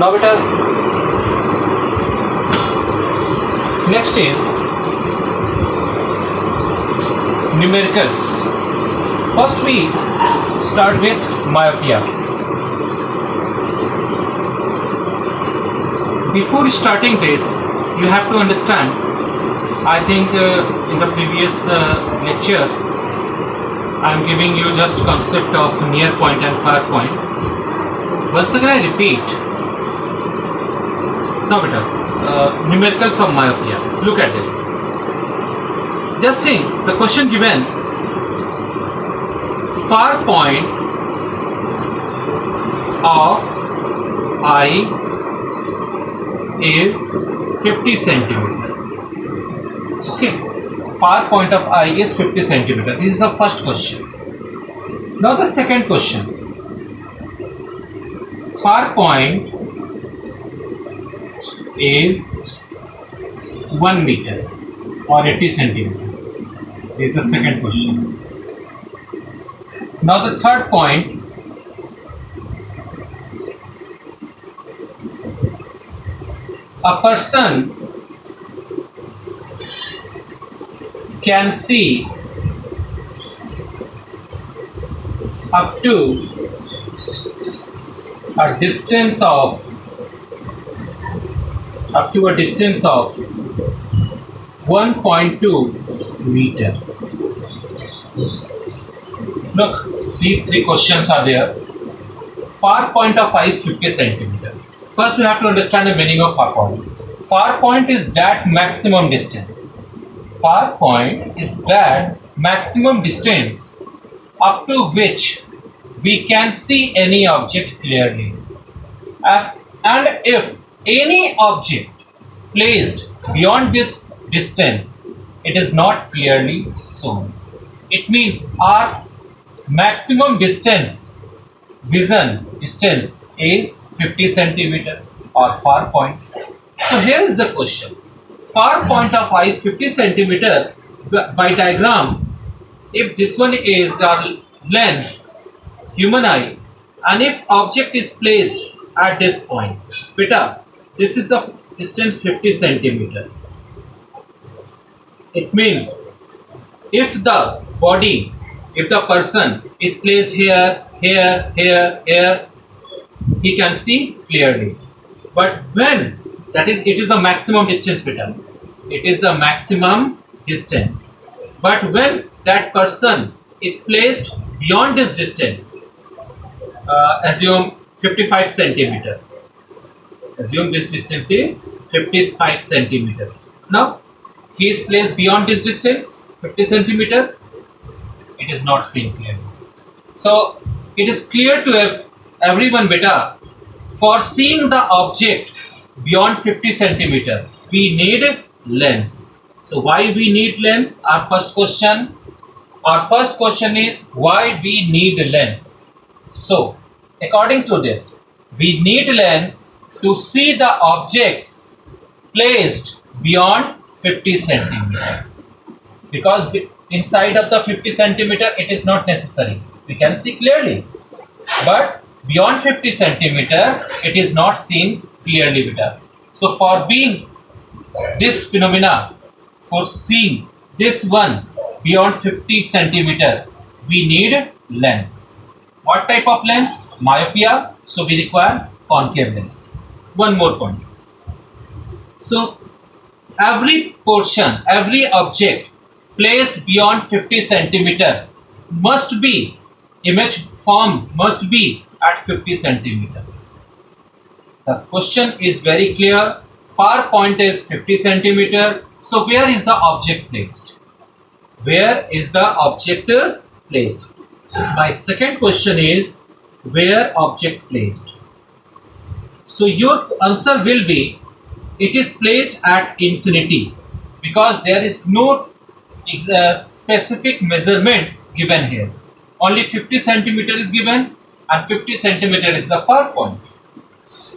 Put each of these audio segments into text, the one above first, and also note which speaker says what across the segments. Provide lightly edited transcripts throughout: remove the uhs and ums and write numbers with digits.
Speaker 1: now beta, next is numericals. First we start with myopia. Before starting this, you have to understand, I think in the previous lecture I am giving you just concept of near point and far point. Once again I repeat. Now beta, numericals of myopia. Look at this. Just think, the question given, far point of eye is 50 centimeter. Okay, far point of eye is 50 centimeter. This is the first question. Now the second question, far point is 1 meter or 80 centimeter. This is the second question. Now the third point, a person can see up to a distance of 1.2 meter. Look, these three questions are there. Far point of eye is 50 centimeter. First we have to understand the meaning of far point. Far point is that maximum distance. Far point is that maximum distance up to which we can see any object clearly. And if any object placed beyond this distance, it is not clearly shown. It means our maximum distance, vision distance, is 50 centimeter or far point. So here is the question. Far point of eye is 50 centimeter by diagram. If this one is our lens, human eye, and if object is placed at this point, beta, this is the distance 50 centimeter. It means if the body, if the person is placed here, here, here, here, he can see clearly. But when, that is, it is the maximum distance beta. It is the maximum distance. But when that person is placed beyond this distance, assume 55 centimeter. Assume this distance is 55 centimeter. Now, he is placed beyond this distance, 50 centimeter. It is not seen clearly. So, it is clear to everyone beta, for seeing the object beyond 50 centimeter, we need lens. So, why we need lens? Our first question is why we need lens. So, according to this, we need lens to see the objects placed beyond 50 centimeter. Because inside of the 50 centimeter, it is not necessary. We can see clearly. But beyond 50 centimeter, it is not seen clearly beta. So for being this phenomena, for seeing this one beyond 50 centimeter, we need lens. What type of lens? Myopia. So we require concave lens. One more point. So every portion, every object placed beyond 50 centimeter must be, image form must be at 50 centimeter. The question is very clear. Far point is 50 centimeter. So where is the object placed? Where is the object placed? My second question is where object placed? So your answer will be, it is placed at infinity, because there is no specific measurement given here. Only 50 centimeter is given and 50 centimeter is the far point.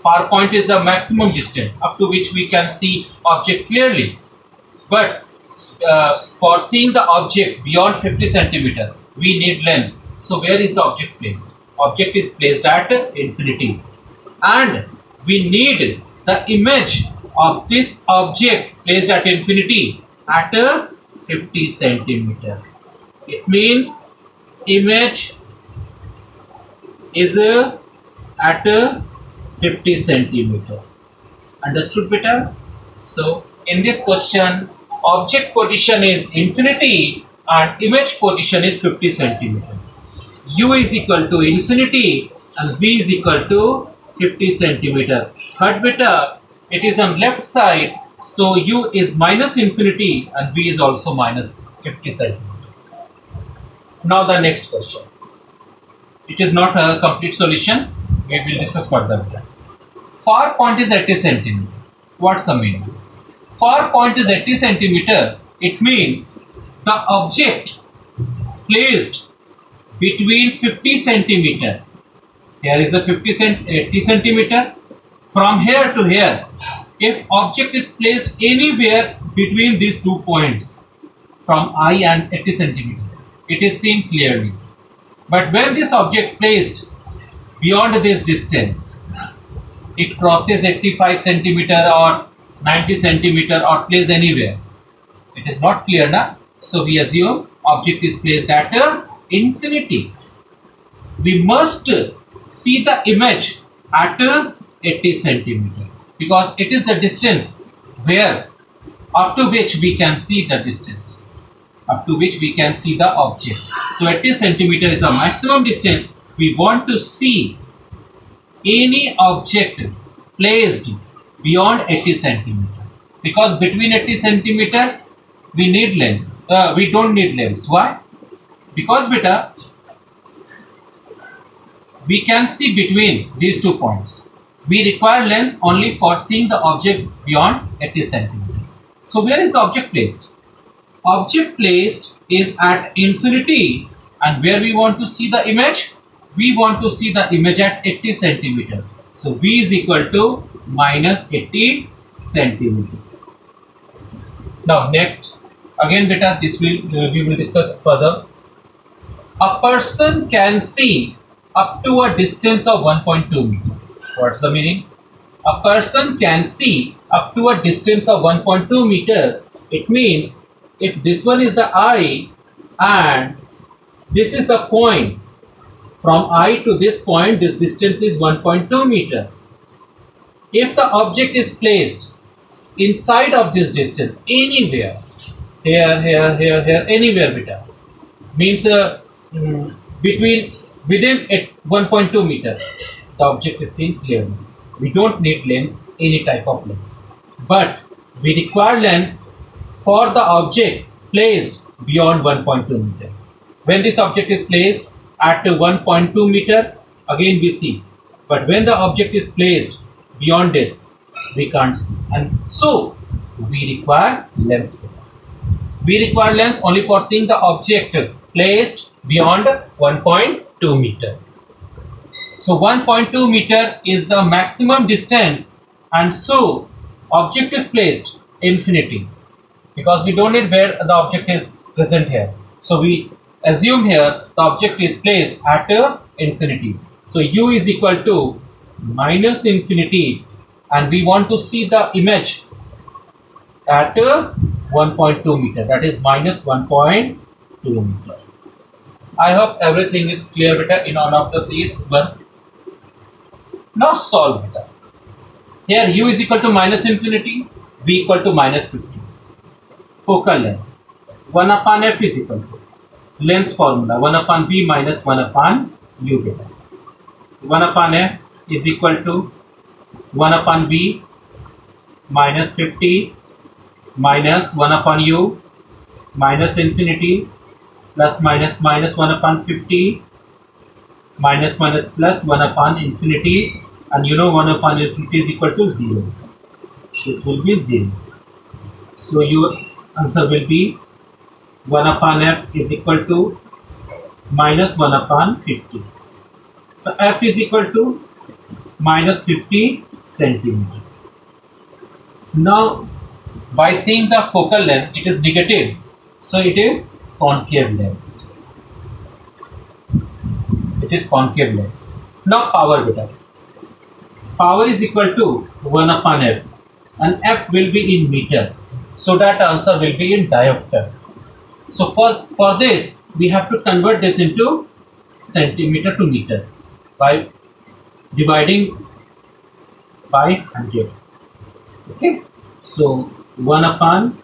Speaker 1: Far point is the maximum distance up to which we can see object clearly. But for seeing the object beyond 50 centimeter, we need lens. So where is the object placed? Object is placed at infinity. And we need the image of this object placed at infinity at a 50 centimeter. It means image is at a 50 centimeter. Understood, beta? So in this question, object position is infinity and image position is 50 centimeter. U is equal to infinity and V is equal to 50 centimeter. But beta, it is on left side, so U is minus infinity and V is also minus 50 centimeter. Now the next question. It is not a complete solution. We will discuss further. Far point is 80 centimeter. What's the meaning? Far point is 80 centimeter. It means the object placed between 50 centimeter. Here is the 80 centimeter. From here to here, if object is placed anywhere between these 2 points, from I and 80 centimeter, it is seen clearly. But when this object placed beyond this distance, it crosses 85 centimeter or 90 centimeter or placed anywhere, it is not clear now. So we assume object is placed at infinity. We must see the image at 80 centimeter because it is the distance where up to which we can see the distance, up to which we can see the object. So 80 centimeter is the maximum distance. We want to see any object placed beyond 80 centimeter because between 80 centimeter we need lens. We don't need lens. Why? Because beta, we can see between these 2 points. We require lens only for seeing the object beyond 80 centimeter. So where is the object placed? Object placed is at infinity, and where we want to see the image? We want to see the image at 80 centimeter. So V is equal to minus 80 centimeter. Now next, again beta, this will we will discuss further. A person can see up to a distance of 1.2 meter. What's the meaning? A person can see up to a distance of 1.2 meter. It means if this one is the eye and this is the point, from eye to this point, this distance is 1.2 meter. If the object is placed inside of this distance, anywhere, here, anywhere beta, means within 1.2 meters, the object is seen clearly. We don't need lens, any type of lens, but we require lens for the object placed beyond 1.2 meter. When this object is placed at 1.2 meter, again we see, but when the object is placed beyond this, we can't see, and so we require lens. We require lens only for seeing the object placed beyond 1.2 meter. So 1.2 meter is the maximum distance, and so object is placed infinity because we don't need where the object is present here. So we assume here the object is placed at infinity. So U is equal to minus infinity, and we want to see the image at 1.2 meter, that is minus 1.2 meter. I hope everything is clear beta in all of these one. Now solve beta. Here U is equal to minus infinity, V equal to minus 50. Focal length 1 upon F is equal to lens formula 1 upon V minus 1 upon U beta. 1 upon F is equal to 1 upon V minus 50 minus 1 upon U minus infinity plus minus 1 upon 50 minus plus 1 upon infinity, and you know 1 upon infinity is equal to 0. This will be 0. So your answer will be 1 upon F is equal to minus 1 upon 50. So F is equal to minus 50 centimeter. Now by seeing the focal length, it is negative, so it is concave lens. It is concave lens. Now power beta. power is equal to 1 upon F, and F will be in meter, so that answer will be in diopter. So for this we have to convert this into centimeter to meter by dividing by 100. Okay, so 1 upon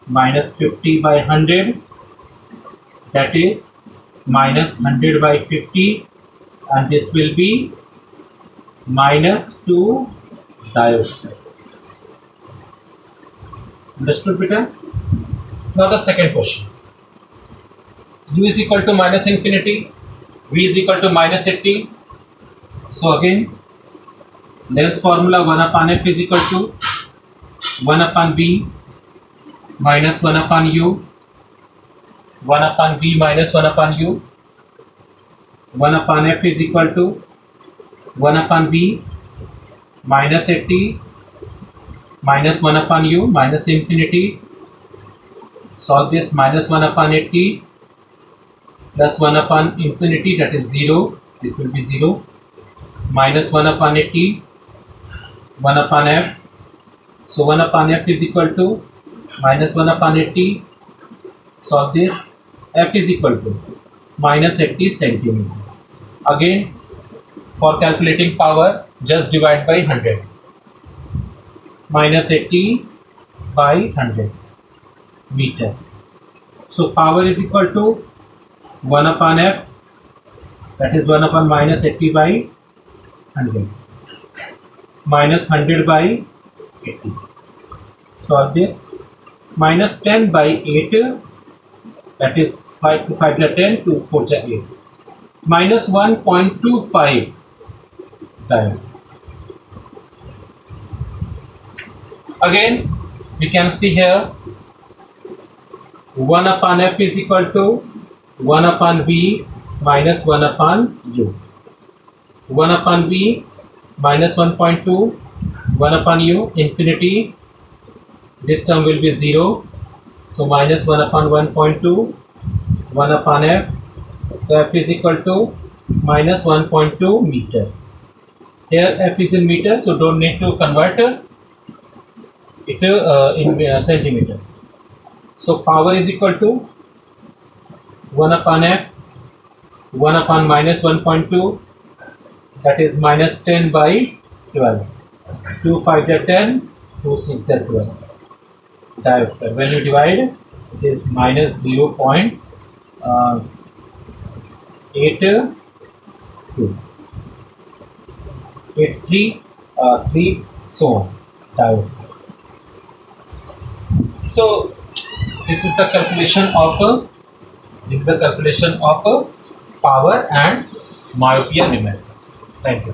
Speaker 1: minus 50 by 100, that is minus 100 by 50, and this will be minus 2 diopter. Understood, beta? Now the second question. U is equal to minus infinity, V is equal to minus 80. So again, Lenz's formula 1 upon F is equal to 1 upon V minus 1 upon U, 1 upon V minus 1 upon U, 1 upon F is equal to 1 upon V minus 80 minus 1 upon U minus infinity. Solve this. Minus 1 upon 80 plus 1 upon infinity, that is 0. This will be 0. Minus 1 upon 80, 1 upon F. So 1 upon F is equal to minus 1 upon 80. Solve this. F is equal to minus 80 centimeter. Again, for calculating power, just divide by 100. Minus 80 by 100 meter. So power is equal to 1 upon F, that is 1 upon minus 80 by 100 minus 100 by 80. Solve this. Minus 10 by 8, that is 5 to 5 is 10, 2 4 is 8. Minus 1.25 diameter. Again, we can see here 1 upon F is equal to 1 upon V minus 1 upon U. 1 upon V minus 1.2, 1 upon U, infinity. This term will be 0. So minus 1 upon 1.2, 1 upon F. So F is equal to minus 1.2 meter. Here F is in meter, so don't need to convert it in centimeter. So power is equal to 1 upon F, 1 upon minus 1.2, that is minus 10 by 12. 2 5 is 10, 2 6 is 12. Diopter. When you divide, it is minus 0.82, 83, 3, so on. Diopter. So this is the calculation of power and myopia numericals. Thank you.